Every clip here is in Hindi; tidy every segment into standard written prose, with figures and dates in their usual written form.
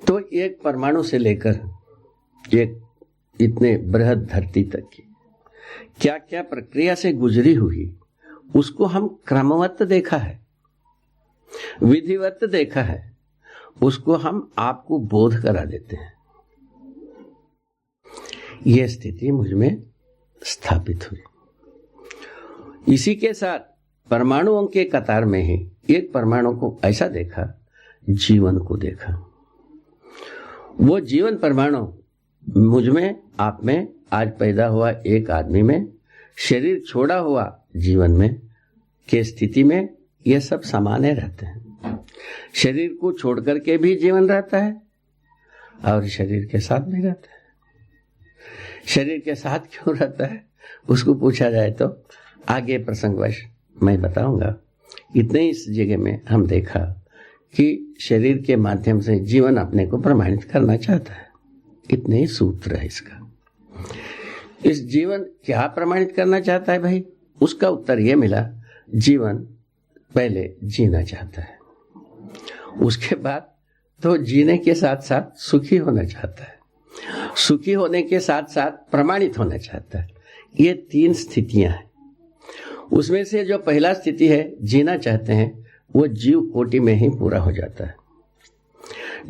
तो एक परमाणु से लेकर एक इतने बृहद धरती तक की क्या क्या प्रक्रिया से गुजरी हुई, उसको हम क्रमवत देखा है, विधिवत देखा है, उसको हम आपको बोध करा देते हैं। यह स्थिति मुझ में स्थापित हुई। इसी के साथ परमाणुओं के कतार में ही एक परमाणु को ऐसा देखा, जीवन को देखा। वो जीवन परमाणु मुझ में, आप में, आज पैदा हुआ एक आदमी में, शरीर छोड़ा हुआ जीवन में के स्थिति में ये सब सामान्य रहते हैं। शरीर को छोड़ करके भी जीवन रहता है और शरीर के साथ भी रहता है। शरीर के साथ क्यों रहता है उसको पूछा जाए तो आगे प्रसंगवश मैं बताऊंगा। इतने इस जगह में हम देखा कि शरीर के माध्यम से जीवन अपने को प्रमाणित करना चाहता है। इतने ही सूत्र है इसका। इस जीवन क्या प्रमाणित करना चाहता है भाई? उसका उत्तर यह मिला, जीवन पहले जीना चाहता है, उसके बाद तो जीने के साथ साथ सुखी होना चाहता है, सुखी होने के साथ साथ प्रमाणित होना चाहता है। ये तीन स्थितियां हैं। उसमें से जो पहला स्थिति है, जीना चाहते हैं, वो जीव कोटि में ही पूरा हो जाता है।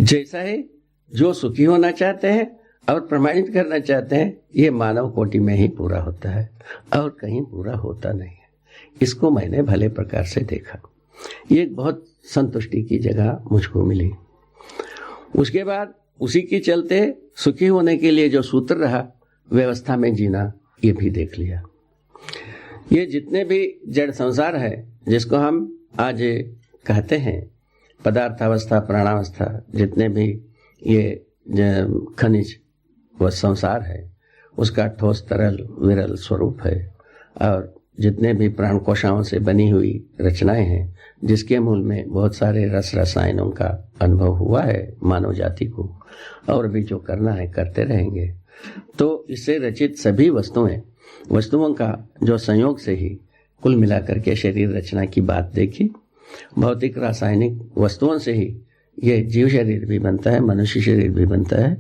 जैसा है जो सुखी होना चाहते हैं और प्रमाणित करना चाहते हैं, ये मानव कोटि में ही पूरा होता है और कहीं पूरा होता नहीं है। इसको मैंने भले प्रकार से देखा। ये एक बहुत संतुष्टि की जगह मुझको मिली। उसके बाद उसी के चलते सुखी होने के लिए जो सूत्र रहा, व्यवस्था में जीना, ये भी देख लिया। ये जितने भी जड़ संसार है, जिसको हम आज कहते हैं पदार्थावस्था, प्राणावस्था, जितने भी ये खनिज व संसार है, उसका ठोस तरल विरल स्वरूप है। और जितने भी प्राण कोशाओं से बनी हुई रचनाएं हैं, जिसके मूल में बहुत सारे रस रसायनों का अनुभव हुआ है मानव जाति को, और भी जो करना है करते रहेंगे। तो इससे रचित सभी वस्तुओं का जो संयोग से ही कुल मिलाकर के शरीर रचना की बात देखी। भौतिक रासायनिक वस्तुओं से ही ये जीव शरीर भी बनता है, मनुष्य शरीर भी बनता है।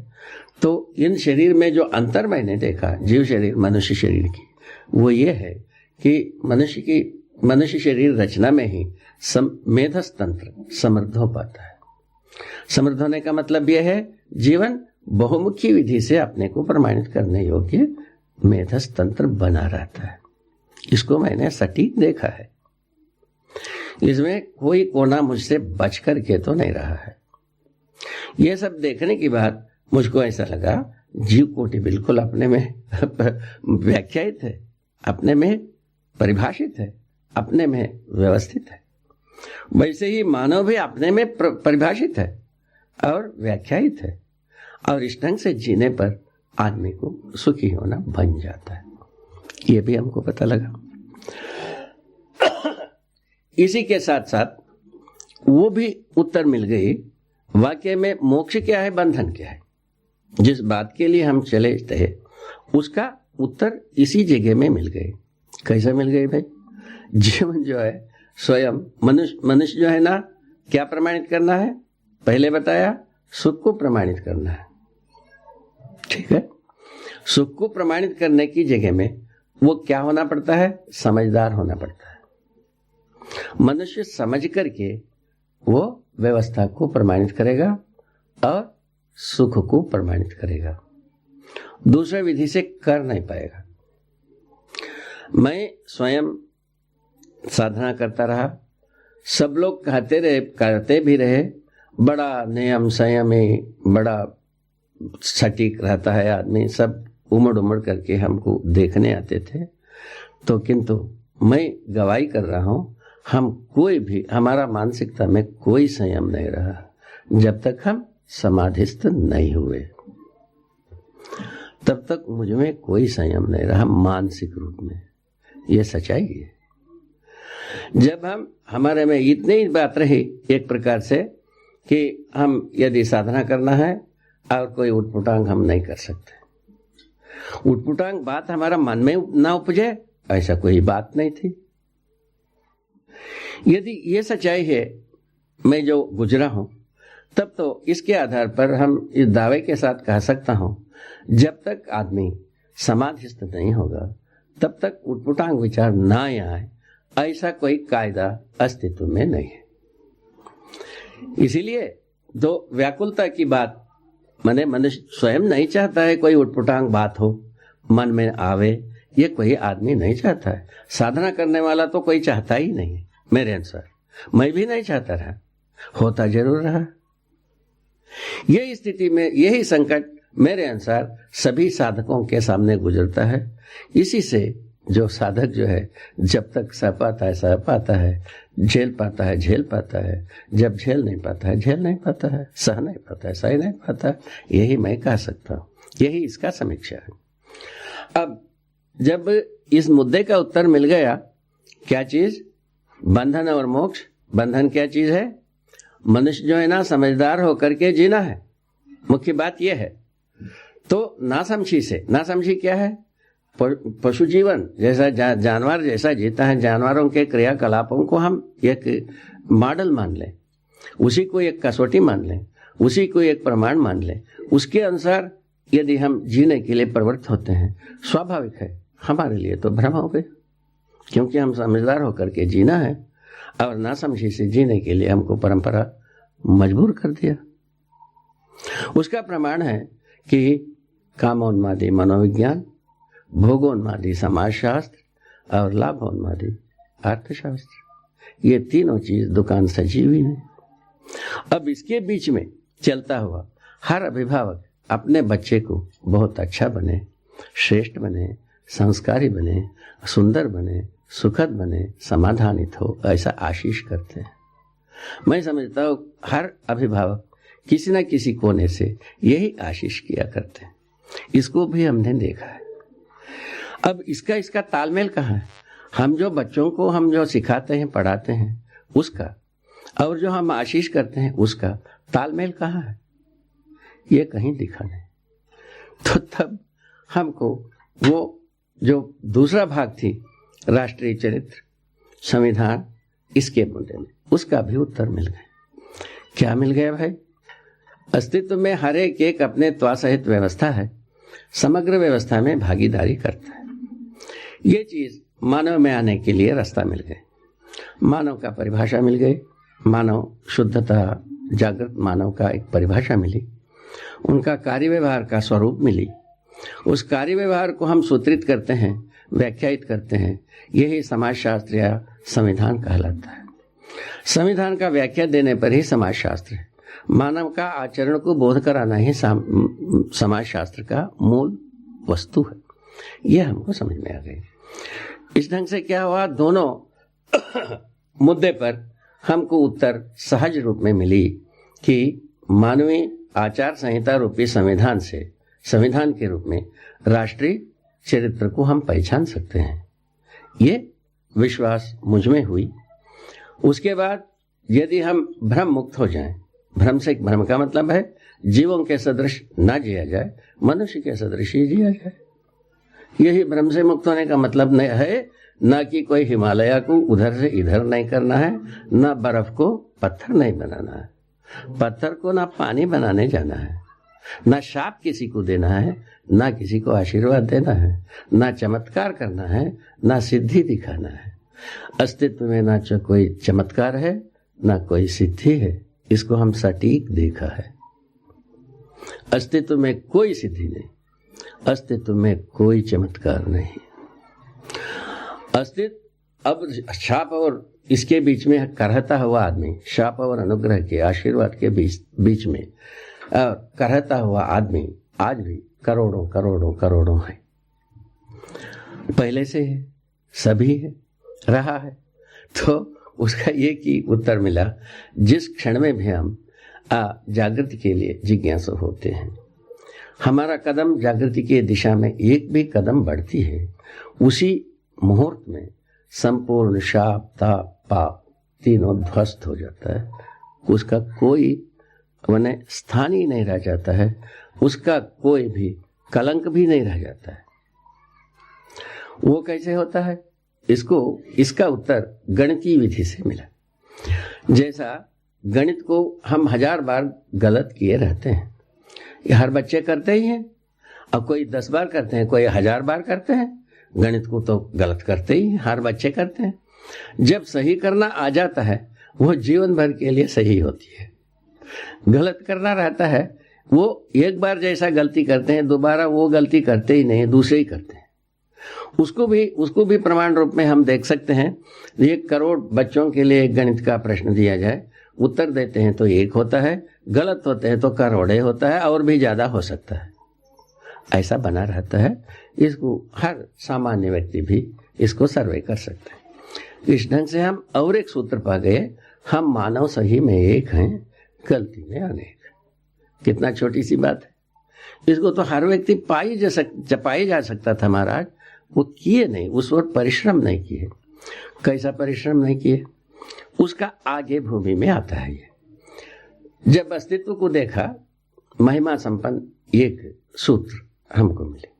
तो इन शरीर में जो अंतर मैंने देखा, जीव शरीर मनुष्य शरीर की, वो ये है कि मनुष्य शरीर रचना में ही मेधस तंत्र समृद्ध हो पाता है। समृद्ध होने का मतलब यह है, जीवन बहुमुखी विधि से अपने को प्रमाणित करने योग्य मेधस तंत्र बना रहता है। इसको मैंने सटीक देखा है। इसमें कोई कोना मुझसे बच करके तो नहीं रहा है। यह सब देखने के बाद मुझको ऐसा लगा, जीव कोटि बिल्कुल अपने में व्याख्यायित है, अपने में परिभाषित है, अपने में व्यवस्थित है। वैसे ही मानव भी अपने में परिभाषित है और व्याख्यायित है, और इस ढंग से जीने पर आदमी को सुखी होना बन जाता है। ये भी हमको पता लगा। इसी के साथ साथ वो भी उत्तर मिल गई, वाकई में मोक्ष क्या है, बंधन क्या है। जिस बात के लिए हम चले थे, उसका उत्तर इसी जगह में मिल गई। कैसे मिल गई भाई? जीवन जो है स्वयं मनुष्य जो है ना, क्या प्रमाणित करना है? पहले बताया, सुख को प्रमाणित करना है। ठीक है, सुख को प्रमाणित करने की जगह में वो क्या होना पड़ता है? समझदार होना पड़ता है। मनुष्य समझ करके वो व्यवस्था को प्रमाणित करेगा और सुख को प्रमाणित करेगा। दूसरे विधि से कर नहीं पाएगा। मैं स्वयं साधना करता रहा, सब लोग कहते रहे, करते भी रहे, बड़ा नियम संयमी, बड़ा सटीक रहता है आदमी, सब उमड़ उमड़ करके हमको देखने आते थे। तो किंतु मैं गवाही कर रहा हूं, हम कोई भी, हमारा मानसिकता में कोई संयम नहीं रहा जब तक हम समाधिस्थ नहीं हुए। तब तक मुझ में कोई संयम नहीं रहा मानसिक रूप में। यह सच्चाई है। जब हम, हमारे में इतनी ही बात रही एक प्रकार से कि हम यदि साधना करना है और कोई उटपुटांग हम नहीं कर सकते। उटपुटांग बात हमारा मन में ना उपजे, ऐसा कोई बात नहीं थी। यदि ये सच्चाई है, मैं जो गुजरा हूं, तब तो इसके आधार पर हम इस दावे के साथ कह सकता हूं, जब तक आदमी समाधिस्थ नहीं होगा तब तक उटपुटांग विचार ना आए, ऐसा कोई कायदा अस्तित्व में नहीं है। इसीलिए जो व्याकुलता की बात, माने मनुष्य स्वयं नहीं चाहता है कोई उटपुटांग बात हो, मन में आवे, ये कोई आदमी नहीं चाहता है। साधना करने वाला तो कोई चाहता ही नहीं है, मेरे अनुसार। मैं भी नहीं चाहता रहा, होता जरूर रहा। यही स्थिति में यही संकट मेरे अनुसार सभी साधकों के सामने गुजरता है। इसी से जो साधक जो है, जब तक सह पाता है सह पाता है, झेल पाता है झेल पाता है, जब झेल नहीं पाता है झेल नहीं पाता है, सह नहीं पाता है सह नहीं पाता है, यही मैं कह सकता हूँ। यही इसका समीक्षा है। अब जब इस मुद्दे का उत्तर मिल गया, क्या चीज बंधन और मोक्ष। बंधन क्या चीज है? मनुष्य जो है ना, समझदार होकर के जीना है, मुख्य बात यह है। तो नासमझी से, नासमझी क्या है? पशु जीवन जैसा जानवर जैसा जीता है, जानवरों के क्रियाकलापों को हम एक मॉडल मान लें, उसी को एक कसौटी मान लें, उसी को एक प्रमाण मान लें, उसके अनुसार यदि हम जीने के लिए प्रवृत्त होते हैं, स्वाभाविक है हमारे लिए तो भ्रम हो गए, क्योंकि हम समझदार होकर के जीना है और नासमझी से जीने के लिए हमको परंपरा मजबूर कर दिया। उसका प्रमाण है कि कामोन्मादी मनोविज्ञान, भोगोन्मादी समाजशास्त्र और लाभोन्मादी अर्थशास्त्र, ये तीनों चीज दुकान सजीवी है। अब इसके बीच में चलता हुआ हर अभिभावक अपने बच्चे को बहुत अच्छा बने, श्रेष्ठ बने, संस्कारी बने, सुंदर बने, सुखद बने, समाधानित हो, ऐसा आशीष करते हैं। मैं समझता हूँ हर अभिभावक किसी न किसी कोने से यही आशीष किया करते हैं। इसको भी हमने देखा है। अब इसका तालमेल कहाँ है? हम जो बच्चों को हम जो सिखाते हैं पढ़ाते हैं उसका, और जो हम आशीष करते हैं उसका तालमेल कहाँ है? ये कहीं दिखा नहीं। तो तब हमको वो जो दूसरा भाग थी राष्ट्रीय चरित्र, संविधान, इसके मुद्दे में उसका भी उत्तर मिल गया। क्या मिल गया भाई? अस्तित्व में हर एक अपने त्वासहित व्यवस्था है, समग्र व्यवस्था में भागीदारी करता है। ये चीज मानव में आने के लिए रास्ता मिल गए, मानव का परिभाषा मिल गई, मानव शुद्धता जागृत मानव का एक परिभाषा मिली, उनका कार्य व्यवहार का स्वरूप मिली। उस कार्य व्यवहार को हम सूत्रित करते हैं, व्याख्यायित करते हैं, यही समाजशास्त्र या संविधान कहलाता है। संविधान का व्याख्या देने पर ही समाजशास्त्र है। मानव का आचरण को बोध कराना ही समाजशास्त्र का मूल वस्तु है। यह हमको समझ में आ गई। इस ढंग से क्या हुआ, दोनों मुद्दे पर हमको उत्तर सहज रूप में मिली कि मानवीय आचार संहिता रूपी संविधान से, संविधान के रूप में राष्ट्रीय चरित्र को हम पहचान सकते हैं। ये विश्वास मुझ में हुई। उसके बाद यदि हम भ्रम मुक्त हो जाएं, भ्रम से, भ्रम का मतलब है जीवों के सदृश ना जिया जाए, मनुष्य के सदृश ही जिया जाए। यही भ्रम से मुक्त होने का मतलब नहीं है, ना कि कोई हिमालय को उधर से इधर नहीं करना है, ना बर्फ को पत्थर नहीं बनाना है, पत्थर को ना पानी बनाने जाना है, ना शाप किसी को देना है, ना किसी को आशीर्वाद देना है, ना चमत्कार करना है, ना सिद्धि दिखाना है। अस्तित्व में ना कोई चमत्कार है, ना कोई सिद्धि है। इसको हम सटीक देखा है। अस्तित्व में कोई सिद्धि नहीं, अस्तित्व में कोई चमत्कार नहीं। अस्तित्व अब शाप और इसके बीच में करहता हुआ आदमी, शाप और अनुग्रह के आशीर्वाद के बीच में करहता हुआ आदमी आज भी करोड़ों करोड़ों करोड़ों है। पहले से है, सभी है, रहा है। तो उसका एक ही उत्तर मिला, जिस क्षण में भी हम जागृति के लिए जिज्ञासु होते हैं, हमारा कदम जागृति की दिशा में एक भी कदम बढ़ती है, उसी मुहूर्त में संपूर्ण शाप, ताप, पाप तीनों ध्वस्त हो जाता है। उसका कोई माने स्थान ही नहीं रह जाता है, उसका कोई भी कलंक भी नहीं रह जाता है। वो कैसे होता है? इसका उत्तर गणितीय विधि से मिला। जैसा गणित को हम 1000 बार गलत किए रहते हैं, ये हर बच्चे करते ही हैं। अब कोई 10 बार करते हैं, कोई 1000 बार करते हैं, गणित को तो गलत करते ही हैं, हर बच्चे करते हैं। जब सही करना आ जाता है वो जीवन भर के लिए सही होती है। गलत करना रहता है वो एक बार जैसा गलती करते हैं, दोबारा वो गलती करते ही नहीं, दूसरे ही करते हैं। उसको भी प्रमाण रूप में हम देख सकते हैं। 1 करोड़ बच्चों के लिए एक गणित का प्रश्न दिया जाए, उत्तर देते हैं तो 1 होता है, गलत होते हैं तो करोड़े होता है, और भी ज्यादा हो सकता है। ऐसा बना रहता है। इसको हर सामान्य व्यक्ति भी इसको सर्वे कर सकते हैं। इस ढंग से हम और एक सूत्र पा गए, हम मानव सही में एक हैं, गलती में अनेक। कितना छोटी सी बात है। इसको तो हर व्यक्ति पाई जा सकता था महाराज, वो किए नहीं, उस वक्त परिश्रम नहीं किए। कैसा परिश्रम नहीं किए, उसका आगे भूमि में आता है। ये जब अस्तित्व को देखा, महिमा संपन्न एक सूत्र हमको मिले।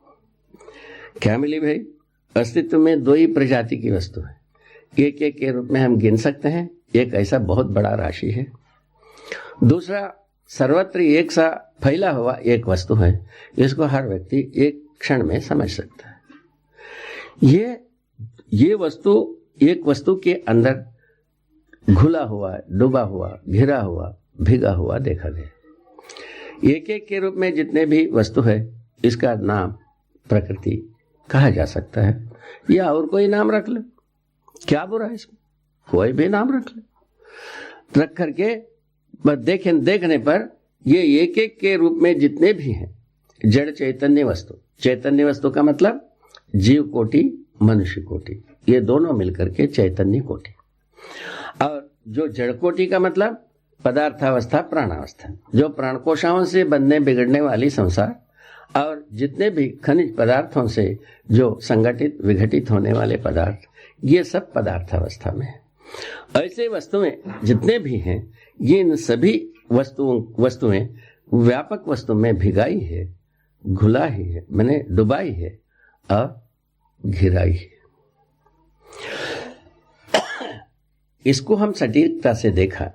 क्या मिली भाई? अस्तित्व में 2 ही प्रजाति की वस्तु है, एक एक के रूप में हम गिन सकते हैं। एक ऐसा बहुत बड़ा राशि है, दूसरा सर्वत्र एक सा फैला हुआ एक वस्तु है। इसको हर व्यक्ति एक क्षण में समझ सकता है। ये वस्तु एक वस्तु के अंदर घुला हुआ, डूबा हुआ, घिरा हुआ, भिगा हुआ देखा गया। एक एक के रूप में जितने भी वस्तु है, इसका नाम प्रकृति कहा जा सकता है, या और कोई नाम रख ले, क्या बुरा है इसमें? कोई भी नाम रख ले। रख करके बस देखने पर ये एक एक के रूप में जितने भी हैं, जड़ चैतन्य वस्तु का मतलब जीव कोटि, मनुष्य कोटि, ये दोनों मिलकर के चैतन्य कोटि। और जो जड़ कोटि का मतलब पदार्थावस्था, प्राणावस्था, जो प्राणकोशाओं से बनने बिगड़ने वाली संसार, और जितने भी खनिज पदार्थों से जो संगठित विघटित होने वाले पदार्थ, ये सब पदार्थावस्था में है। ऐसे वस्तुएं जितने भी हैं, ये इन सभी वस्तुएं व्यापक वस्तु में भिगाई है, घुलाई है, मैंने डुबाई है और घिराई है। इसको हम सटीकता से देखा,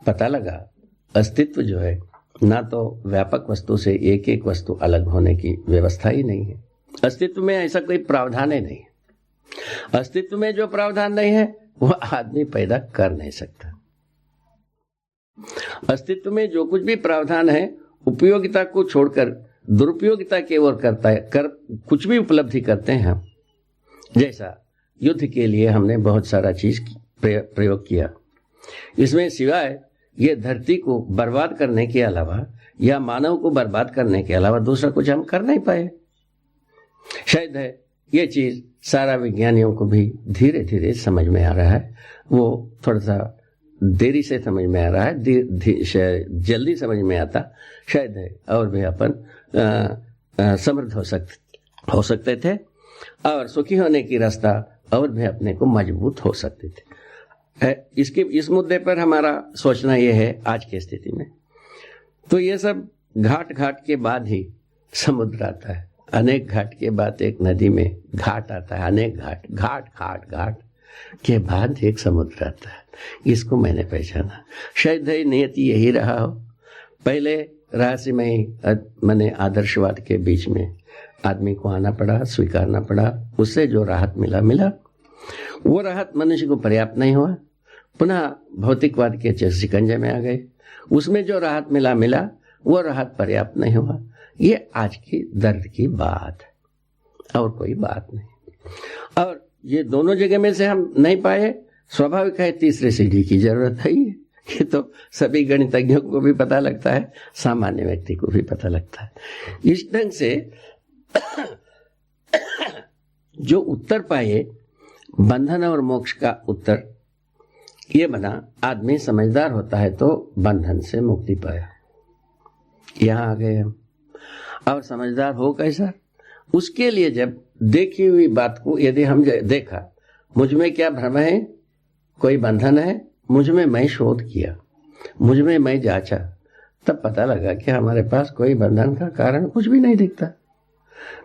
पता लगा अस्तित्व जो है, ना तो व्यापक वस्तु से एक एक वस्तु अलग होने की व्यवस्था ही नहीं है। अस्तित्व में ऐसा कोई प्रावधान ही नहीं है। अस्तित्व में जो प्रावधान नहीं है वो आदमी पैदा कर नहीं सकता। अस्तित्व में जो कुछ भी प्रावधान है, उपयोगिता को छोड़कर दुरुपयोगिता की ओर करता है, कुछ भी उपलब्धि करते हैं हम। जैसा युद्ध के लिए हमने बहुत सारा चीज प्रयोग किया, इसमें सिवाय ये धरती को बर्बाद करने के अलावा या मानव को बर्बाद करने के अलावा दूसरा कुछ हम कर नहीं पाए। शायद है ये चीज सारा विज्ञानियों को भी धीरे धीरे समझ में आ रहा है। वो थोड़ा सा देरी से समझ में आ रहा है, जल्दी समझ में आता शायद है, और भी अपन समृद्ध हो सकते थे, और सुखी होने की रास्ता और भी अपने को मजबूत हो सकते थे। इस मुद्दे पर हमारा सोचना यह है आज की स्थिति में। तो ये सब घाट के बाद ही समुद्र आता है, अनेक घाट के बाद एक नदी में घाट आता है, अनेक घाट के बाद एक समुद्र आता है। इसको मैंने पहचाना। शायद है नियति यही रहा हो। पहले रहस्यमय मैंने आदर्शवाद के बीच में आदमी को आना पड़ा, स्वीकारना पड़ा, उससे जो राहत मिला, वो राहत मनुष्य को पर्याप्त नहीं हुआ, पुनः भौतिकवाद के शिकंजे में आ गए, उसमें जो राहत मिला वो राहत पर्याप्त नहीं हुआ। ये आज की दर्द की बात है और कोई बात नहीं। और ये दोनों जगह में से हम नहीं पाए, स्वाभाविक है तीसरे सीढ़ी की जरूरत है। ये तो सभी गणितज्ञों को भी पता लगता है, सामान्य व्यक्ति को भी पता लगता है। इस ढंग से जो उत्तर पाए, बंधन और मोक्ष का उत्तर ये बना, आदमी समझदार होता है तो बंधन से मुक्ति पाया। यहां आ गए हम। और समझदार हो कैसा? उसके लिए जब देखी हुई बात को यदि हम देखा, मुझ में क्या भ्रम है, कोई बंधन है, मुझ में मैं शोध किया, मुझ में मैं जांचा, तब पता लगा कि हमारे पास कोई बंधन का कारण कुछ भी नहीं दिखता।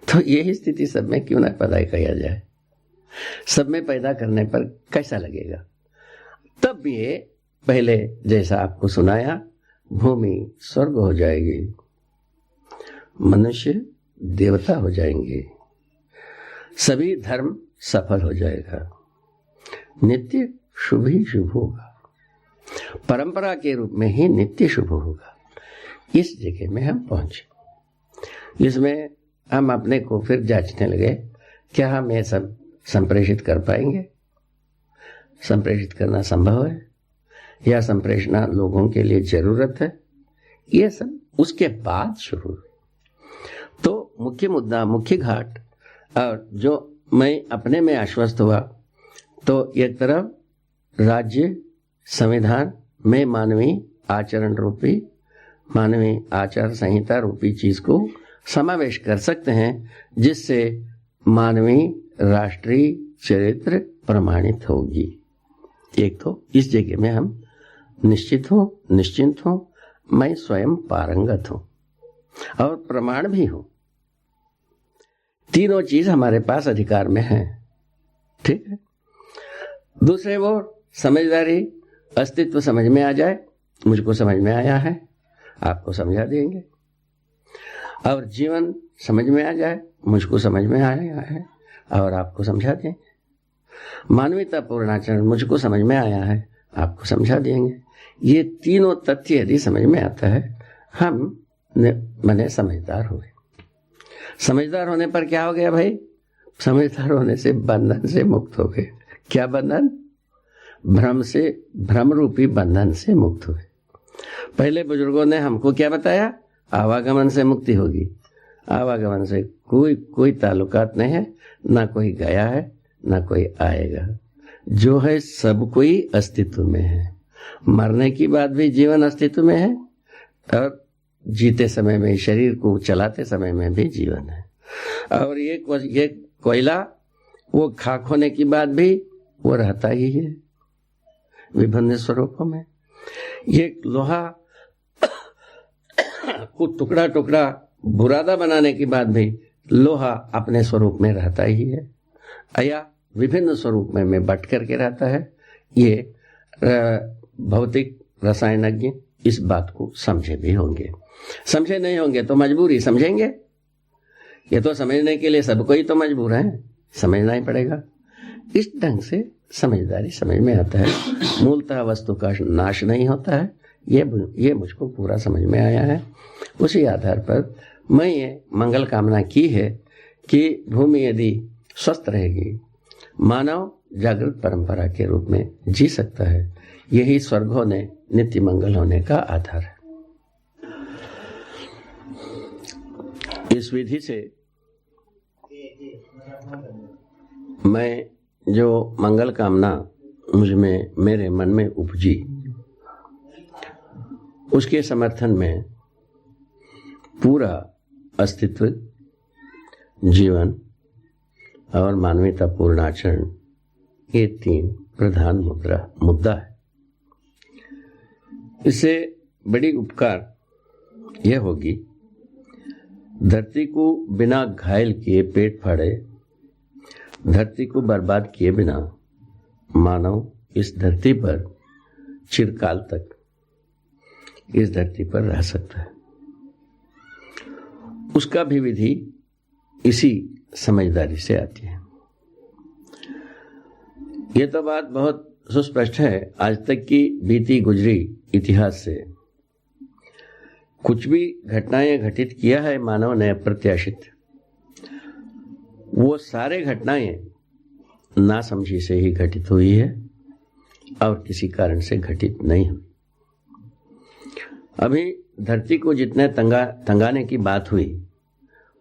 तो यही स्थिति सब में क्यों ना पैदा किया जाए? सब में पैदा करने पर कैसा लगेगा? तब ये पहले जैसा आपको सुनाया, भूमि स्वर्ग हो जाएगी, मनुष्य देवता हो जाएंगे, सभी धर्म सफल हो जाएगा, नित्य शुभ ही शुभ होगा, परंपरा के रूप में ही नित्य शुभ होगा। इस जगह में हम पहुंचे। इसमें हम अपने को फिर जांचने लगे, क्या हम ये सब संप्रेषित कर पाएंगे? संप्रेषित करना संभव है या संप्रेषणा लोगों के लिए जरूरत है? ये सब उसके बाद शुरू हुई। तो मुख्य मुद्दा, मुख्य घाट, और जो मैं अपने में आश्वस्त हुआ, तो एक तरफ राज्य संविधान में मानवीय आचरण रूपी, मानवीय आचार संहिता रूपी चीज को समावेश कर सकते हैं, जिससे मानवीय राष्ट्रीय चरित्र प्रमाणित होगी। एक तो इस जगह में हम निश्चित हो, निश्चिंत हो, मैं स्वयं पारंगत हूं और प्रमाण भी हूं। तीनों चीज हमारे पास अधिकार में है। ठीक है। दूसरे वो समझदारी, अस्तित्व समझ में आ जाए, मुझको समझ में आया है, आपको समझा देंगे। और जीवन समझ में आ जाए, मुझको समझ में आया है और आपको समझा देंगे। मानवीयता पूर्णाचरण मुझको समझ में आया है, आपको समझा देंगे। ये तीनों तथ्य यदि समझ में आता है, हम मने समझदार हुए। समझदार होने पर क्या हो गया भाई? समझदार होने से बंधन से मुक्त हो गए। क्या बंधन? भ्रम से, भ्रम रूपी बंधन से मुक्त हुए। पहले बुजुर्गों ने हमको क्या बताया? आवागमन से मुक्ति होगी। आवागमन से कोई ताल्लुकात नहीं है, ना कोई गया है ना कोई आएगा। जो है सब कोई अस्तित्व में है। मरने की बाद भी जीवन अस्तित्व में है और जीते समय में, शरीर को चलाते समय में भी जीवन है। और ये कोयला वो खाक होने की बाद भी वो रहता ही है विभिन्न स्वरूपों में। ये लोहा को टुकड़ा टुकड़ा बुरादा बनाने के बाद भी लोहा अपने स्वरूप में रहता ही है, या विभिन्न स्वरूप में बट करके रहता है। ये भौतिक रसायनज्ञ इस बात को समझे भी होंगे। समझे नहीं होंगे तो मजबूरी समझेंगे। ये तो समझने के लिए सबको ही तो मजबूर है, समझना ही पड़ेगा। इस ढंग से समझदारी समझ में आता है। मूलतः वस्तु का नाश नहीं होता है, ये मुझको पूरा समझ में आया है। उसी आधार पर मैं ये मंगल कामना की है कि भूमि यदि स्वस्थ रहेगी, मानव जागृत परंपरा के रूप में जी सकता है। यही स्वर्ग होने, नित्य मंगल होने का आधार है। इस विधि से मैं जो मंगल कामना मुझ में, मेरे मन में उपजी, उसके समर्थन में पूरा अस्तित्व, जीवन और मानवीयता पूर्ण आचरण, ये तीन प्रधान मुद्दा है। इससे बड़ी उपकार यह होगी, धरती को बिना घायल किए पेट फाड़े, धरती को बर्बाद किए बिना मानव इस धरती पर चिरकाल तक इस धरती पर रह सकता है। उसका भी विधि इसी समझदारी से आती है। ये तो बात बहुत सुस्पष्ट है। आज तक की बीती गुजरी इतिहास से कुछ भी घटनाएं घटित किया है मानव ने अप्रत्याशित, वो सारे घटनाएं नासमझी से ही घटित हुई है और किसी कारण से घटित नहीं हुई। अभी धरती को जितने तंगाने की बात हुई,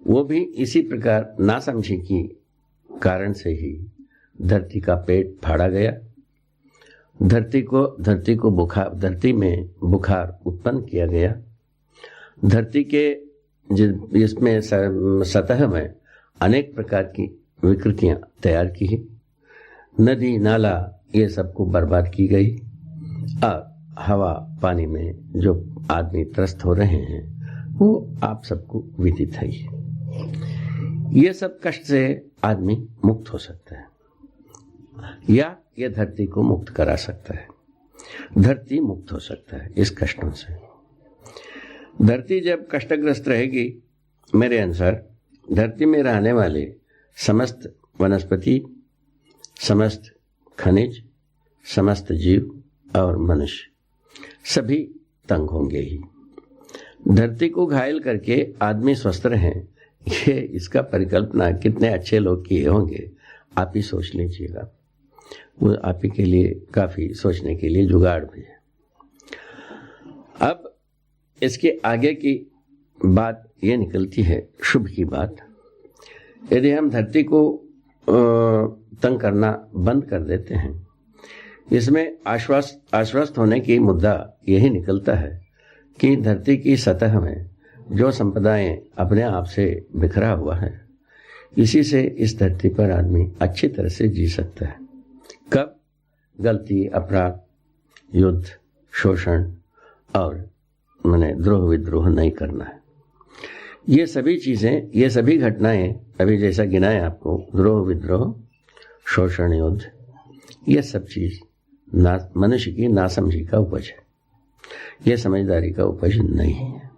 वो भी इसी प्रकार नासमझी की कारण से ही धरती का पेट फाड़ा गया। धरती में बुखार उत्पन्न किया गया। धरती के जिसमें सतह में अनेक प्रकार की विकृतियां तैयार की, नदी नाला ये सबको बर्बाद की गई। और हवा पानी में जो आदमी त्रस्त हो रहे हैं वो आप सबको विदित है। ये सब कष्ट से आदमी मुक्त हो सकता है या ये धरती को मुक्त करा सकता है। धरती मुक्त हो सकता है इस कष्टों से। धरती जब कष्टग्रस्त रहेगी, मेरे अनुसार धरती में रहने वाले समस्त वनस्पति, समस्त खनिज, समस्त जीव और मनुष्य सभी तंग होंगे ही। धरती को घायल करके आदमी स्वस्थ रहें, ये इसका परिकल्पना कितने अच्छे लोग किए होंगे, आप ही सोच लीजिएगा। वो आप ही के लिए काफी सोचने के लिए जुगाड़ भी है। अब इसके आगे की बात ये निकलती है शुभ की बात। यदि हम धरती को तंग करना बंद कर देते हैं, इसमें आश्वस्त होने की मुद्दा यही निकलता है कि धरती की सतह में जो संपदाएं अपने आप से बिखरा हुआ है, इसी से इस धरती पर आदमी अच्छी तरह से जी सकता है। कब? गलती, अपराध, युद्ध, शोषण और द्रोह विद्रोह नहीं करना है। ये सभी चीजें, ये सभी घटनाएं अभी जैसा गिनाए आपको, द्रोह विद्रोह, शोषण, युद्ध, ये सब चीज मनुष्य की नासमझी का उपज है, ये समझदारी का उपज नहीं है।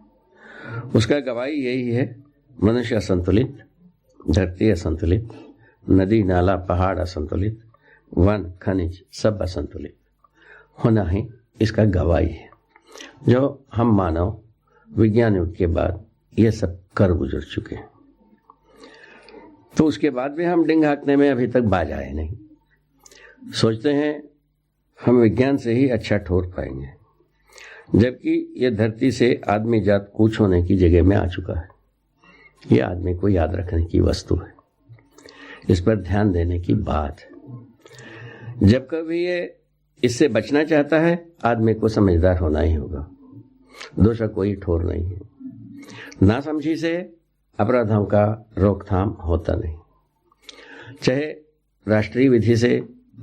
उसका गवाही यही है, मनुष्य असंतुलित, धरती असंतुलित, नदी नाला पहाड़ असंतुलित, वन खनिज सब असंतुलित होना ही इसका गवाही है, जो हम मानव विज्ञान युग के बाद ये सब कर गुजर चुके हैं। तो उसके बाद भी हम डिंग हाँकने में अभी तक बाज आए नहीं। सोचते हैं हम विज्ञान से ही अच्छा ठोर पाएंगे, जबकि ये धरती से आदमी जात कूच होने की जगह में आ चुका है। ये आदमी को याद रखने की वस्तु है, इस पर ध्यान देने की बात है। जब कभी ये इससे बचना चाहता है, आदमी को समझदार होना ही होगा, दूसरा कोई ठोर नहीं है। नासमझी से अपराधों का रोकथाम होता नहीं। चाहे राष्ट्रीय विधि से,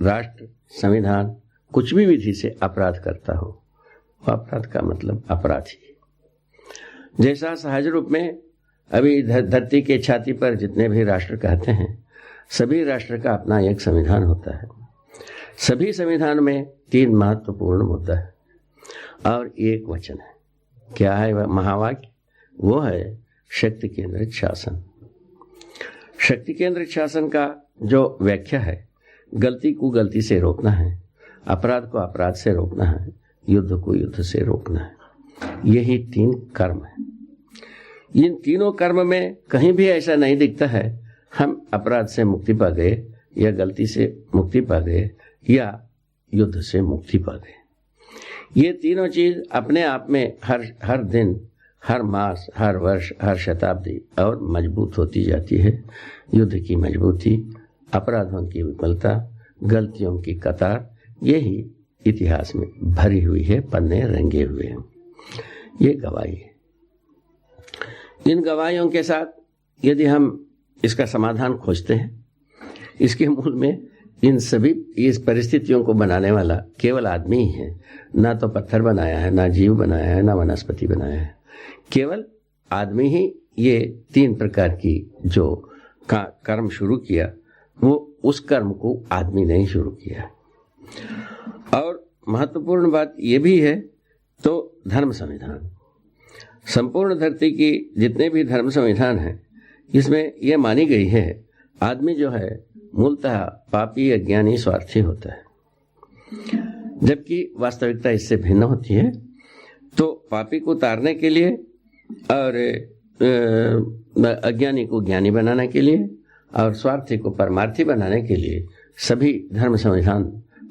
राष्ट्र, संविधान, कुछ भी विधि से अपराध करता हो, वो अपराध का मतलब अपराधी। जैसा सहज रूप में अभी धरती के छाती पर जितने भी राष्ट्र कहते हैं, सभी राष्ट्र का अपना एक संविधान होता है। सभी संविधान में 3 महत्वपूर्ण मुद्दा है और एक वचन है। क्या है वह महावाक्य? वो है शक्ति केंद्रित शासन। शक्ति केंद्रित शासन का जो व्याख्या है, गलती को गलती से रोकना है, अपराध को अपराध से रोकना है, युद्ध को युद्ध से रोकना है। यही 3 कर्म है। इन तीनों कर्म में कहीं भी ऐसा नहीं दिखता है हम अपराध से मुक्ति पा गए या गलती से मुक्ति पा गए या युद्ध से मुक्ति पा गए। ये तीनों चीज अपने आप में हर दिन, हर मास, हर वर्ष, हर शताब्दी और मजबूत होती जाती है। युद्ध की मजबूती, अपराधों की विफलता, गलतियों की कतार, यही इतिहास में भरी हुई है, पन्ने रंगे हुए हैं। ये गवाही है। इन गवाहियों के साथ यदि हम इसका समाधान खोजते हैं, इसके मूल में इन सभी इस परिस्थितियों को बनाने वाला केवल आदमी ही है। ना तो पत्थर बनाया है, ना जीव बनाया है, ना वनस्पति बनाया है। केवल आदमी ही ये 3 प्रकार की जो कर्म शुरू किया, वो उस कर्म को आदमी ने ही शुरू किया। और महत्वपूर्ण बात ये भी है, तो धर्म संविधान, संपूर्ण धरती की जितने भी धर्म संविधान हैं, इसमें यह मानी गई है आदमी जो है मूलतः पापी, अज्ञानी, स्वार्थी होता है, जबकि वास्तविकता इससे भिन्न होती है। तो पापी को तारने के लिए और अज्ञानी को ज्ञानी बनाने के लिए और स्वार्थी को परमार्थी बनाने के लिए सभी धर्म संविधान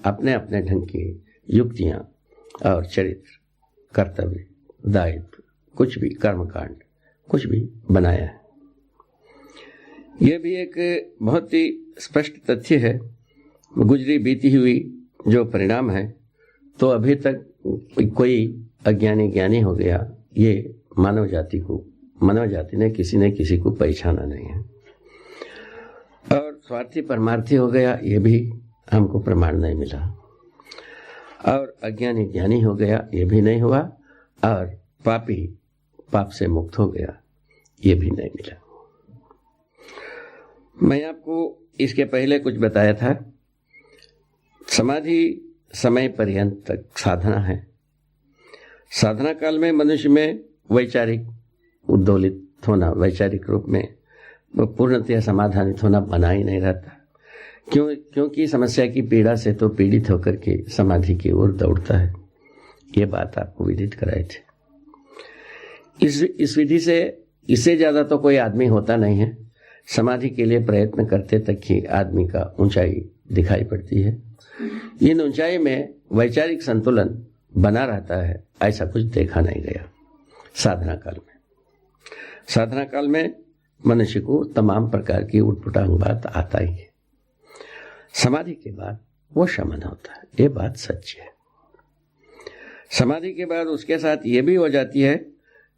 अपने अपने ढंग की युक्तियां और चरित्र, कर्तव्य, दायित्व, कुछ भी कर्मकांड, कुछ भी बनाया है। यह भी एक बहुत ही स्पष्ट तथ्य है, गुजरी बीती हुई जो परिणाम है। तो अभी तक कोई अज्ञानी ज्ञानी हो गया, ये मानव जाति ने किसी न किसी को पहचाना नहीं है। और स्वार्थी परमार्थी हो गया, ये भी हमको प्रमाण नहीं मिला। और अज्ञानी ज्ञानी हो गया, ये भी नहीं हुआ। और पापी पाप से मुक्त हो गया, ये भी नहीं मिला। मैं आपको इसके पहले कुछ बताया था। समाधि समय पर्यंत तक साधना है। साधना काल में मनुष्य में वैचारिक उद्दोलित होना, वैचारिक रूप में पूर्णतया समाधानित होना बना ही नहीं रहता। क्योंकि समस्या की पीड़ा से तो पीड़ित होकर के समाधि की ओर दौड़ता है। ये बात आपको विदित कराई थी। इस विधि से इससे ज्यादा तो कोई आदमी होता नहीं है। समाधि के लिए प्रयत्न करते तक ही आदमी का ऊंचाई दिखाई पड़ती है। इन ऊंचाई में वैचारिक संतुलन बना रहता है, ऐसा कुछ देखा नहीं गया साधना काल में। साधना काल में मनुष्य को तमाम प्रकार की उटपटांग बात आता ही है। समाधि के बाद वो शमन होता है, ये बात सच है। समाधि के बाद उसके साथ ये भी हो जाती है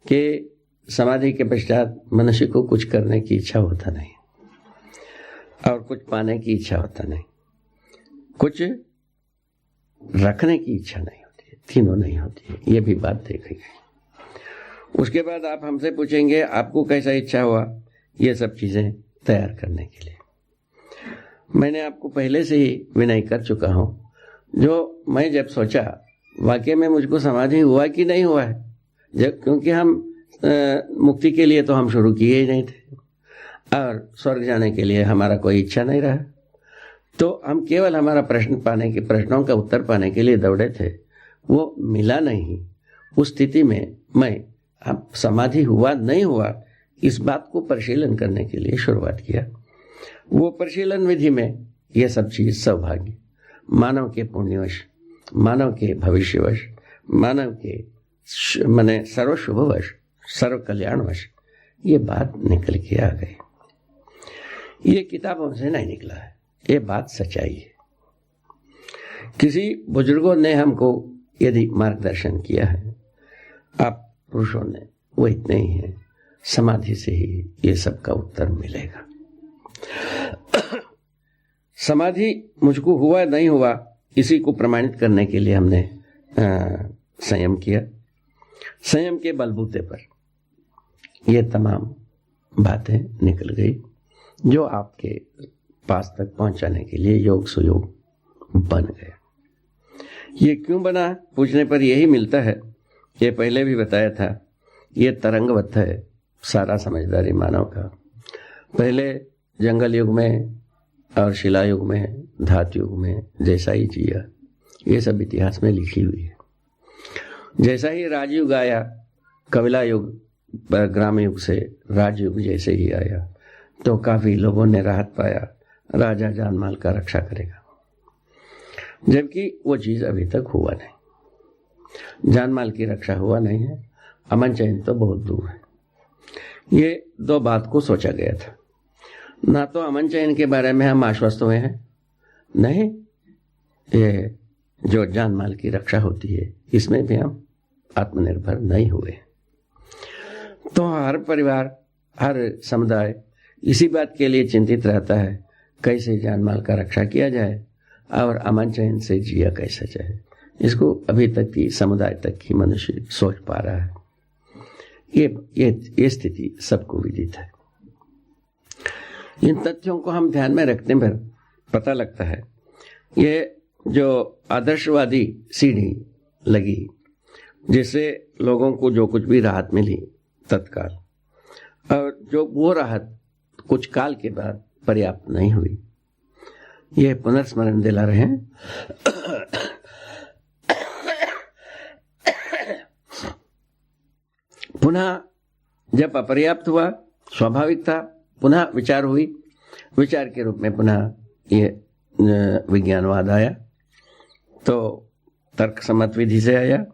कि समाधि के पश्चात मनुष्य को कुछ करने की इच्छा होता नहीं और कुछ पाने की इच्छा होता नहीं, कुछ रखने की इच्छा नहीं होती है, तीनों नहीं होती है। ये भी बात देखी गई। उसके बाद आप हमसे पूछेंगे आपको कैसा इच्छा हुआ ये सब चीजें तैयार करने के लिए। मैंने आपको पहले से ही विनय कर चुका हूं। जो मैं जब सोचा वाकई में मुझको समाधि हुआ कि नहीं हुआ है, जब क्योंकि हम मुक्ति के लिए तो हम शुरू किए ही नहीं थे और स्वर्ग जाने के लिए हमारा कोई इच्छा नहीं रहा, तो हम केवल हमारा प्रश्नों का उत्तर पाने के लिए दौड़े थे, वो मिला नहीं। उस स्थिति में मैं अब समाधि हुआ नहीं हुआ इस बात को परिशीलन करने के लिए शुरुआत किया। वो परिशीलन विधि में यह सब चीज सौभाग्य, मानव के पुण्यवश, मानव के भविष्यवश, मानव के माने सर्व शुभवश, सर्व कल्याणवश ये बात निकल के आ गई। ये किताबों से नहीं निकला है, ये बात सच्चाई है। किसी बुजुर्गों ने हमको यदि मार्गदर्शन किया है, आप पुरुषों ने, वो इतने ही हैं। समाधि से ही ये सब का उत्तर मिलेगा। समाधि मुझको हुआ नहीं हुआ इसी को प्रमाणित करने के लिए हमने संयम किया। संयम के बलबूते पर ये तमाम बातें निकल गई जो आपके पास तक पहुंचाने के लिए योग सुयोग बन गए। ये क्यों बना पूछने पर यही मिलता है, ये पहले भी बताया था, ये तरंगवत है सारा समझदारी मानव का। पहले जंगल युग में और शिला युग में, धातु युग में जैसा ही जिया, ये सब इतिहास में लिखी हुई है। जैसा ही राजयुग आया, कपिला युग, ग्राम युग से राजयुग जैसे ही आया, तो काफी लोगों ने राहत पाया, राजा जान माल का रक्षा करेगा, जबकि वो चीज अभी तक हुआ नहीं। जान माल की रक्षा हुआ नहीं है, अमन चैन तो बहुत दूर है। ये दो बात को सोचा गया था। ना तो अमन चैन के बारे में हम आश्वस्त हुए हैं, नहीं ये जो जान माल की रक्षा होती है इसमें भी हम आत्मनिर्भर नहीं हुए। तो हर परिवार, हर समुदाय इसी बात के लिए चिंतित रहता है कैसे जान माल का रक्षा किया जाए और अमन चैन से जिया कैसा जाए। इसको अभी तक की समुदाय तक ही मनुष्य सोच पा रहा है। ये स्थिति सबको विदित है। इन तथ्यों को हम ध्यान में रखने पर पता लगता है ये जो आदर्शवादी सीढ़ी लगी, जिससे लोगों को जो कुछ भी राहत मिली तत्काल, और जो वो राहत कुछ काल के बाद पर्याप्त नहीं हुई, ये पुनर्स्मरण दिला रहे हैं। पुनः जब अपर्याप्त हुआ, स्वाभाविक था, पुनः विचार हुई, विचार के रूप में पुनः ये विज्ञानवाद आया, तो तर्क सम्मत विधि से आया।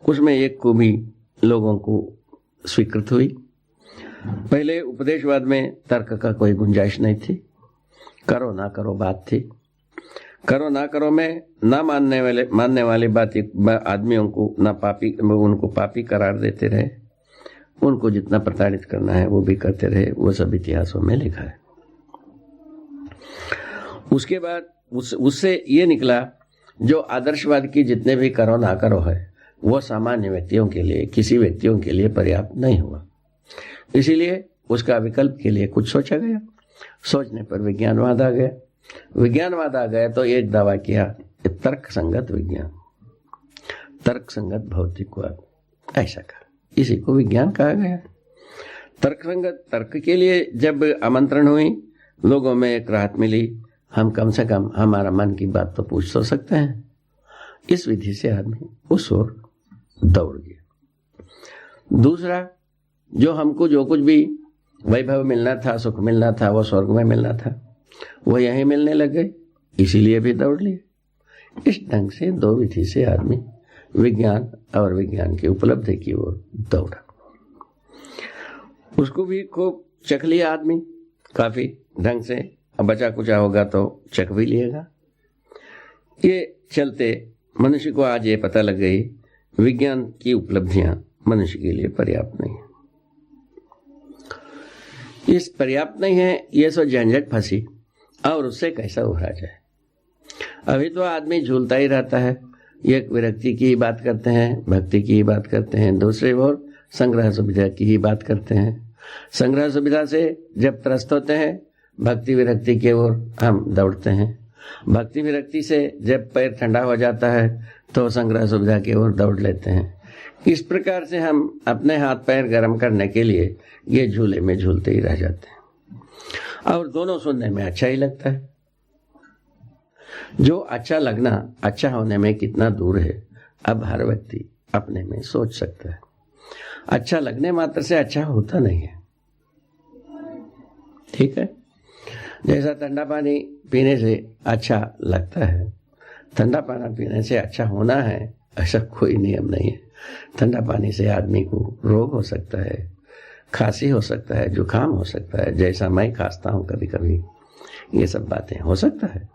उसमें एक को भी लोगों को स्वीकृत हुई। पहले उपदेशवाद में तर्क का कोई गुंजाइश नहीं थी, करो ना करो बात थी। करो ना करो में ना मानने वाली बात आदमियों को ना पापी, उनको पापी करार देते रहे, उनको जितना प्रताड़ित करना है वो भी करते रहे। वो सब इतिहासों में लिखा है। उसके बाद उससे ये निकला जो आदर्शवाद की जितने भी करो ना करो है वो सामान्य व्यक्तियों के लिए, किसी व्यक्तियों के लिए पर्याप्त नहीं हुआ। इसीलिए उसका विकल्प के लिए कुछ सोचा गया। सोचने पर विज्ञानवाद आ गया। विज्ञानवाद आ गया तो एक दावा किया तर्क संगत विज्ञान, तर्क संगत भौतिकवाद, ऐसा कहा, इसी को विज्ञान कहा गया। तर्क संगत, तर्क के लिए जब आमंत्रण हुई, लोगों में एक राहत मिली, हम कम से कम हमारा मन की बात तो पूछ तो सकते हैं। इस विधि से आदमी उस ओर दौड़ गया। दूसरा, जो हमको जो कुछ भी वैभव मिलना था, सुख मिलना था, वो स्वर्ग में मिलना था, वो यहीं मिलने लग गए, इसीलिए भी दौड़ लिए। इस ढंग से दो विधि से आदमी विज्ञान और विज्ञान की उपलब्धि की ओर दौड़ा। उसको भी खूब चख लिया आदमी, काफी ढंग से। अब बचा कुचा होगा तो चख भी लिएगा। ये चलते मनुष्य को आज ये पता लग गई, विज्ञान की उपलब्धियां मनुष्य के लिए पर्याप्त नहीं है। इस पर्याप्त नहीं है, ये सो झंझट फंसी, और उससे कैसा उभरा जाए। अभी तो आदमी झूलता ही रहता है, एक विरक्ति की ही बात करते हैं, भक्ति की ही बात करते हैं, दूसरे ओर संग्रह सुविधा की ही बात करते हैं। संग्रह सुविधा से जब त्रस्त होते हैं, भक्ति विरक्ति की ओर हम दौड़ते हैं। भक्ति विरक्ति से जब पैर ठंडा हो जाता है तो संग्रह सुविधा की ओर दौड़ लेते हैं। इस प्रकार से हम अपने हाथ पैर गर्म करने के लिए ये झूले में झूलते ही रह जाते हैं, और दोनों सुनने में अच्छा ही लगता है। जो अच्छा लगना अच्छा होने में कितना दूर है, अब हर व्यक्ति अपने में सोच सकता है। अच्छा लगने मात्र से अच्छा होता नहीं है, ठीक है। जैसा ठंडा पानी पीने से अच्छा लगता है, ठंडा पानी पीने से अच्छा होना है, ऐसा कोई नियम नहीं है। ठंडा पानी से आदमी को रोग हो सकता है, खांसी हो सकता है, जुकाम हो सकता है, जैसा मैं खांसता हूं कभी कभी, ये सब बातें हो सकता है।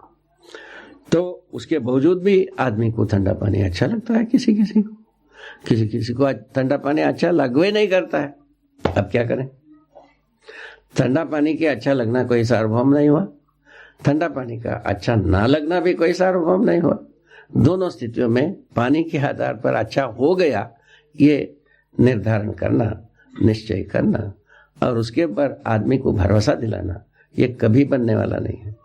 तो उसके बावजूद भी आदमी को ठंडा पानी अच्छा लगता है, किसी किसी को, किसी किसी को ठंडा पानी अच्छा लगवे नहीं करता है। अब क्या करें? ठंडा पानी के अच्छा लगना कोई सार्वभौम नहीं हुआ, ठंडा पानी का अच्छा ना लगना भी कोई सार्वभौम नहीं हुआ। दोनों स्थितियों में पानी के आधार पर अच्छा हो गया, ये निर्धारण करना, निश्चय करना और उसके ऊपर आदमी को भरोसा दिलाना, ये कभी बनने वाला नहीं है।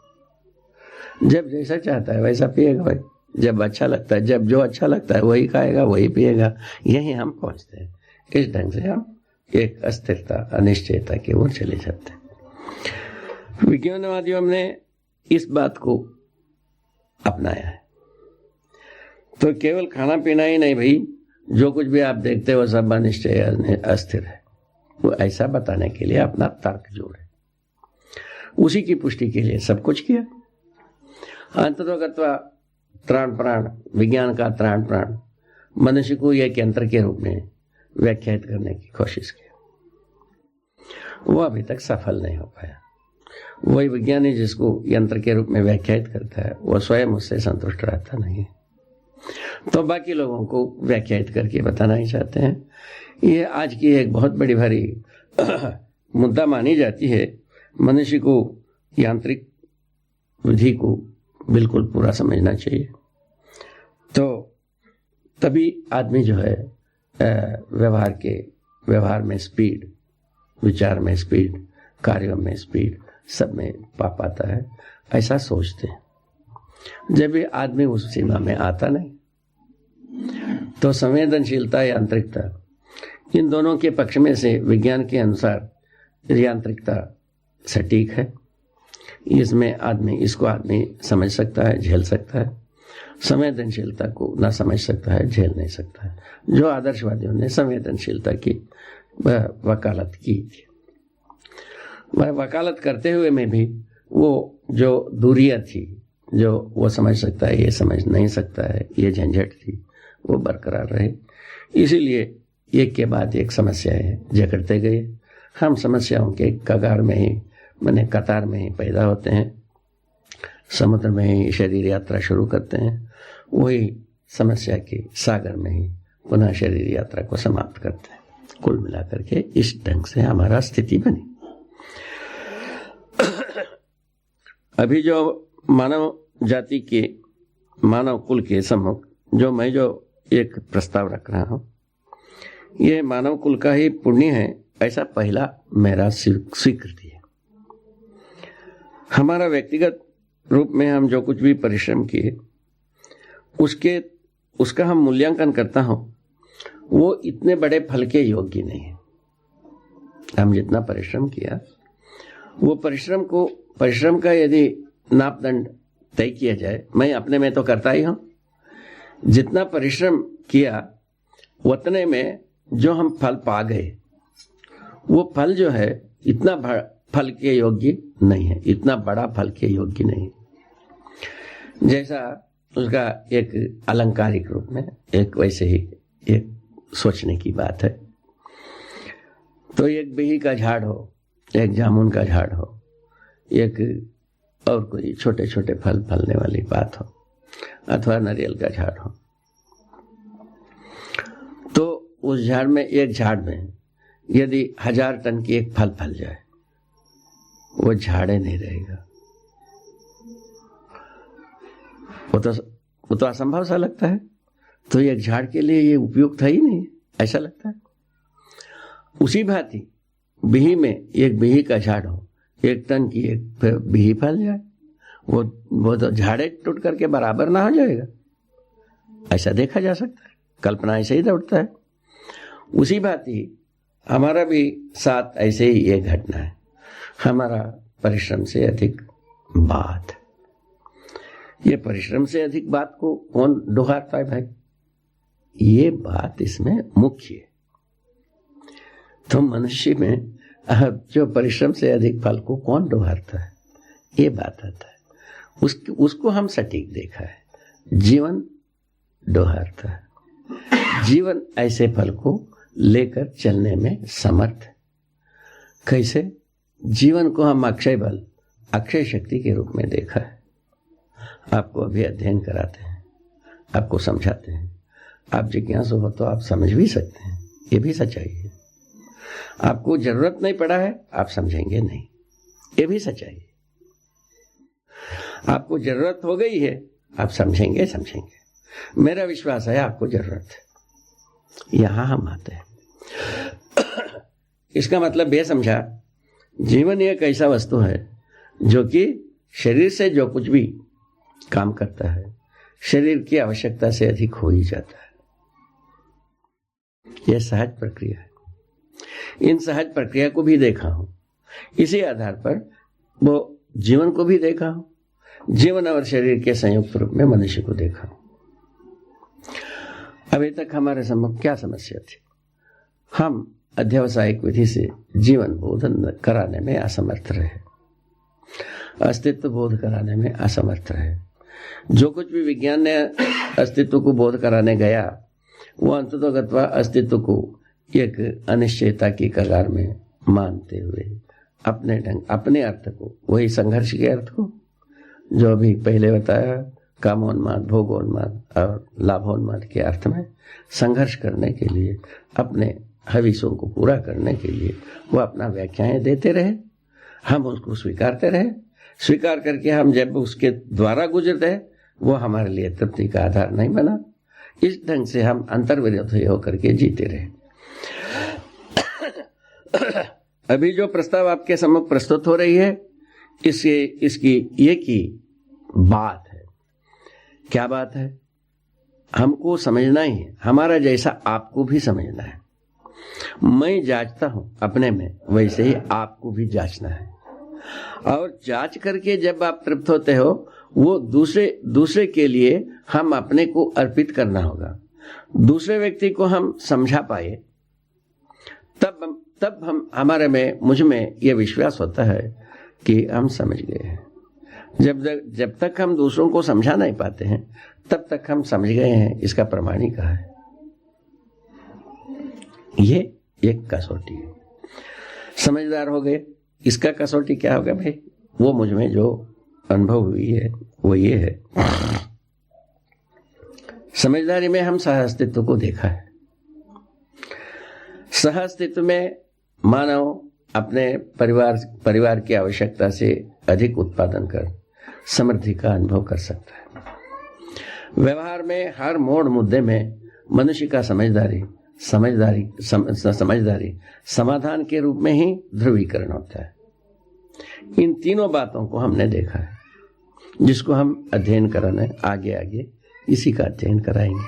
जब जैसा चाहता है वैसा पिएगा भाई, जब अच्छा लगता है, जब जो अच्छा लगता है वही खाएगा, वही पिएगा, यही हम पहुंचते हैं। इस ढंग से हम एक अस्थिरता, अनिश्चयता की ओर चले जाते हैं। विज्ञानवादियों ने इस बात को अपनाया है। तो केवल खाना पीना ही नहीं भाई, जो कुछ भी आप देखते हो सब अनिश्चय, अस्थिर है, वो ऐसा बताने के लिए अपना तर्क जोड़े। उसी की पुष्टि के लिए सब कुछ किया। अंततोगत्वा त्राण प्राण, विज्ञान का त्राण प्राण मनुष्य को एक यंत्र के रूप में व्याख्यात करने की कोशिश की, वो अभी तक सफल नहीं हो पाया। वही विज्ञानी जिसको यंत्र के रूप में व्याख्यात करता है, वो स्वयं उससे संतुष्ट रहता नहीं है, तो बाकी लोगों को व्याख्यात करके बताना ही चाहते हैं। ये आज की एक बहुत बड़ी भारी मुद्दा मानी जाती है। मनुष्य को यांत्रिक विधि को बिल्कुल पूरा समझना चाहिए, तो तभी आदमी जो है व्यवहार में स्पीड, विचार में स्पीड, कार्यों में स्पीड, सब में पा पाता है, ऐसा सोचते हैं। जब भी आदमी उस सीमा में आता नहीं, तो संवेदनशीलता, यांत्रिकता, इन दोनों के पक्ष में से विज्ञान के अनुसार यांत्रिकता सटीक है। इसमें इसको आदमी समझ सकता है, झेल सकता है। संवेदनशीलता को ना समझ सकता है, झेल नहीं सकता है। जो आदर्शवादियों ने संवेदनशीलता की वकालत की थी, वह वकालत करते हुए में भी वो जो दूरियां थी, जो वो समझ सकता है, ये समझ नहीं सकता है, ये झंझट थी, वो बरकरार रहे। इसीलिए एक के बाद एक समस्याएं जकड़ते गए। हम समस्याओं के कगार में ही, माने कतार में ही पैदा होते हैं, समुद्र में ही शरीर यात्रा शुरू करते हैं, वही समस्या के सागर में ही पुनः शरीर यात्रा को समाप्त करते हैं। कुल मिलाकर के इस ढंग से हमारा स्थिति बनी। अभी जो मानव जाति के, मानव कुल के सम्मुख मैं जो एक प्रस्ताव रख रहा हूं, ये मानव कुल का ही पुण्य है, ऐसा पहला मेरा स्वीकृति है। हमारा व्यक्तिगत रूप में हम जो कुछ भी परिश्रम किए, उसका हम मूल्यांकन करता हूं, वो इतने बड़े फल के योग्य नहीं है। हम जितना परिश्रम किया, वो परिश्रम का यदि मापदंड तय किया जाए, मैं अपने में तो करता ही हूं, जितना परिश्रम किया उतने में जो हम फल पा गए, वो फल जो है इतना फल के योग्य नहीं है, इतना बड़ा फल के योग्य नहीं। जैसा उसका एक अलंकारिक रूप में एक वैसे ही एक सोचने की बात है। तो एक बेही का झाड़ हो, एक जामुन का झाड़ हो, एक और कोई छोटे छोटे फल फलने वाली बात हो, अथवा नारियल का झाड़ हो, तो उस झाड़ में, एक झाड़ में यदि 1000 टन की एक फल फल जाए, वो झाड़े नहीं रहेगा। वो तो असंभव सा लगता है। तो एक झाड़ के लिए ये उपयुक्त है ही नहीं, ऐसा लगता है। उसी भांति बिही में एक बिही का झाड़ हो, 1 टन की एक बिही फल जाए, वो तो झाड़े टूट करके बराबर ना हो जाएगा, ऐसा देखा जा सकता है। कल्पना ऐसे ही दौड़ता है। उसी भांति हमारा भी साथ ऐसे ही एक घटना है। हमारा परिश्रम से अधिक बात, ये परिश्रम से अधिक बात को कौन दोहराता है भाई? ये बात इसमें मुख्य है। तो मनुष्य में जो परिश्रम से अधिक फल को कौन दोहराता है, ये बात आता है। उसको हम सटीक देखा है, जीवन दोहराता है। जीवन ऐसे फल को लेकर चलने में समर्थ है। कैसे? जीवन को हम अक्षय बल, अक्षय शक्ति के रूप में देखा है। आपको अभी अध्ययन कराते हैं, आपको समझाते हैं, आप जिज्ञासु हो तो आप समझ भी सकते हैं, ये भी सच्चाई है। आपको जरूरत नहीं पड़ा है, आप समझेंगे नहीं, ये भी सच्चाई है। आपको जरूरत हो गई है, आप समझेंगे। मेरा विश्वास है आपको जरूरत है। यहां हम आते हैं। इसका मतलब बेसमझा, जीवन एक ऐसा वस्तु है जो कि शरीर से जो कुछ भी काम करता है, शरीर की आवश्यकता से अधिक हो ही जाता है। यह सहज प्रक्रिया है। इन सहज प्रक्रिया को भी देखा हूं, इसी आधार पर वो जीवन को भी देखा हूं, जीवन और शरीर के संयुक्त रूप में मनुष्य को देखा हूं। अभी तक हमारे सम्मुख क्या समस्या थी? हम अध्यवसायिक विधि से जीवन बोधन कराने में असमर्थ रहे, अस्तित्व बोध कराने में असमर्थ रहे। जो कुछ भी विज्ञान ने अस्तित्व को बोध कराने गया, वो अंततोगत्वा अस्तित्व को एक अनिश्चयता की कगार में मानते हुए अपने ढंग, अपने अर्थ को, वही संघर्ष के अर्थ को जो अभी पहले बताया, कामोन्माद, भोगोन्माद और लाभोन्माद के अर्थ में संघर्ष करने के लिए, अपने हविसों को पूरा करने के लिए वो अपना व्याख्याएं देते रहे। हम उसको स्वीकारते रहे। स्वीकार करके हम जब उसके द्वारा गुजरते, वो हमारे लिए तृप्ति का आधार नहीं बना। इस ढंग से हम अंतर्विरोधी होकर के जीते रहे। अभी जो प्रस्ताव आपके सम्मुख प्रस्तुत हो रही है, इसकी एक ही बात है। क्या बात है? हमको समझना ही है, हमारा जैसा आपको भी समझना है। मैं जांचता हूं अपने में, वैसे ही आपको भी जांचना है। और जांच करके जब आप तृप्त होते हो, वो दूसरे के लिए हम अपने को अर्पित करना होगा। दूसरे व्यक्ति को हम समझा पाए, तब हम हमारे में, मुझ में ये विश्वास होता है कि हम समझ गए हैं। जब तक हम दूसरों को समझा नहीं पाते हैं, तब तक हम समझ गए हैं, इसका प्रमाण ही कहा है। ये एक कसौटी है। समझदार हो गए, इसका कसौटी क्या होगा भाई? वो मुझ में जो अनुभव हुई है वो ये है, समझदारी में हम सह अस्तित्व को देखा है। सह अस्तित्व में मानव अपने परिवार की आवश्यकता से अधिक उत्पादन कर समृद्धि का अनुभव कर सकता है। व्यवहार में हर मोड़ मुद्दे में मनुष्य का समझदारी समाधान के रूप में ही ध्रुवीकरण होता है। इन तीनों बातों को हमने देखा है, जिसको हम अध्ययन कराने आगे इसी का अध्ययन कराएंगे।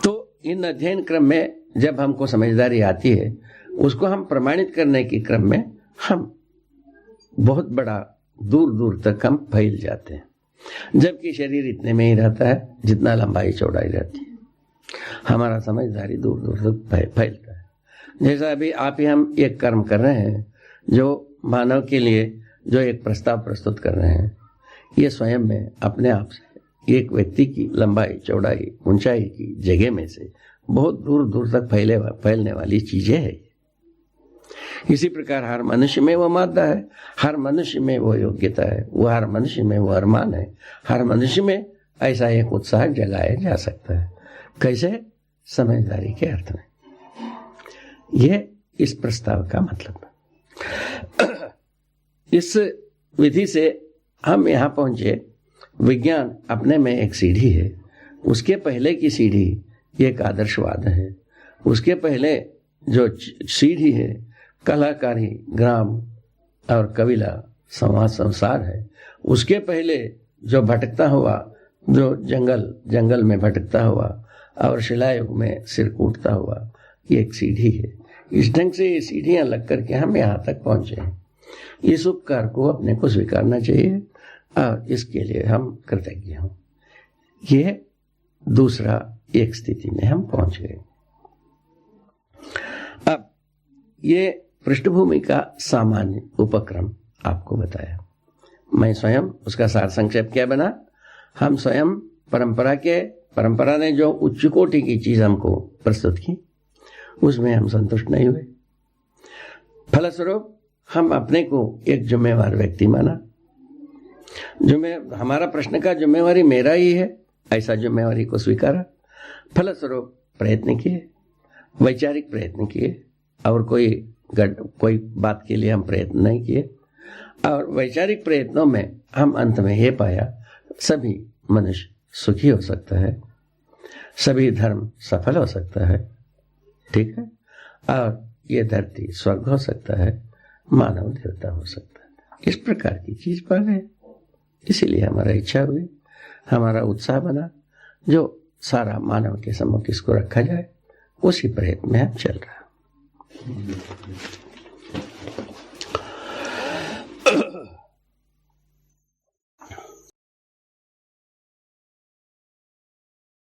तो इन अध्ययन क्रम में जब हमको समझदारी आती है, उसको हम प्रमाणित करने के क्रम में हम बहुत बड़ा दूर दूर तक हम फैल जाते हैं, जबकि शरीर इतने में ही रहता है जितना लंबाई चौड़ाई रहती है। हमारा समझदारी दूर दूर तक फैलता है। जैसा अभी आप ही हम एक कर्म कर रहे हैं, जो मानव के लिए जो एक प्रस्ताव प्रस्तुत कर रहे हैं, ये स्वयं में अपने आप से एक व्यक्ति की लंबाई चौड़ाई ऊंचाई की जगह में से बहुत दूर दूर तक फैलने वाली चीजें है। इसी प्रकार हर मनुष्य में वो मादा है, हर मनुष्य में वो योग्यता है, वो हर मनुष्य में वो अरमान है, हर मनुष्य में ऐसा एक उत्साह जगाया जा सकता है। कैसे? समझदारी के अर्थ में। यह इस प्रस्ताव का मतलब है। इस विधि से हम यहाँ पहुंचे। विज्ञान अपने में एक सीढ़ी है, उसके पहले की सीढ़ी एक आदर्शवाद है, उसके पहले जो सीढ़ी है कलाकारी, ग्राम और कबीला, समाज, संसार है, उसके पहले जो भटकता हुआ, जो जंगल में भटकता हुआ और शिलायुग में सिर कूटता हुआ, ये एक सीढ़ी है। इस ढंग से ये सीढ़ियां लग करके हम यहाँ तक पहुंचे हैं। इस उपकार को अपने को स्वीकारना चाहिए और इसके लिए हम कृतज्ञ हों। यह दूसरा एक स्थिति में हम पहुंच गए। अब ये पृष्ठभूमि का सामान्य उपक्रम आपको बताया, मैं स्वयं उसका सार संक्षेप क्या बना। हम स्वयं परंपरा ने जो उच्च कोटि की चीज हमको प्रस्तुत की, उसमें हम संतुष्ट नहीं हुए। फलस्वरूप हम अपने को एक जिम्मेवार व्यक्ति माना। हमारा प्रश्न का जिम्मेवारी मेरा ही है, ऐसा जिम्मेवारी को स्वीकारा। फलस्वरूप प्रयत्न किए, वैचारिक प्रयत्न किए, और कोई बात के लिए हम प्रयत्न नहीं किए। और वैचारिक प्रयत्नों में हम अंत में ये पाया, सभी मनुष्य सुखी हो सकता है, सभी धर्म सफल हो सकता है, ठीक है, और ये धरती स्वर्ग हो सकता है, मानव देवता हो सकता है। इस प्रकार की चीज पा गए। इसीलिए हमारा इच्छा हुई, हमारा उत्साह बना, जो सारा मानव के सम्मुख इसको रखा जाए, उसी प्रयत्न में हम चल रहा।